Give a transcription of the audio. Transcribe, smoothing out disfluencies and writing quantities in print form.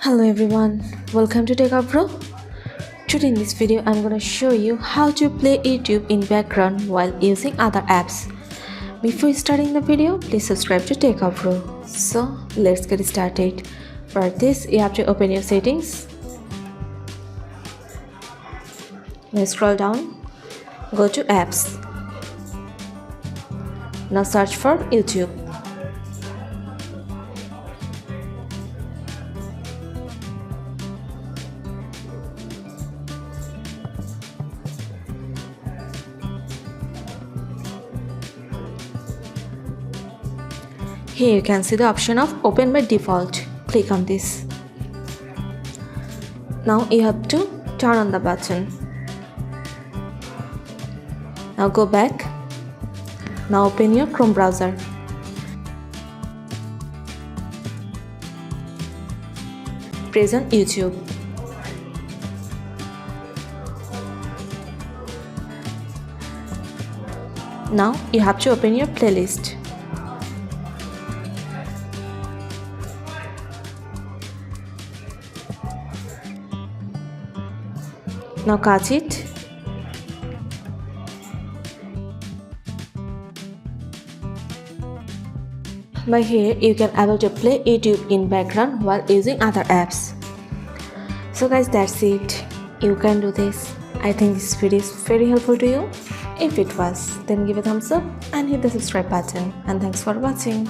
Hello everyone, welcome to Techavro. Today in this video I'm gonna show you how to play YouTube in background while using other apps. Before starting the video, please subscribe to Techavro. So let's get started. For this, you have to open your settings. Now scroll down, go to apps. Now search for YouTube. Here you can see the option of open by default. Click on this. Now you have to turn on the button. Now go back. Now open your Chrome browser. Press on YouTube. Now you have to open your playlist. Now catch it. By here you can able to play YouTube in background while using other apps. So guys, that's it. You can do this. I think this video is very helpful to you. If it was, then give a thumbs up and hit the subscribe button. And thanks for watching.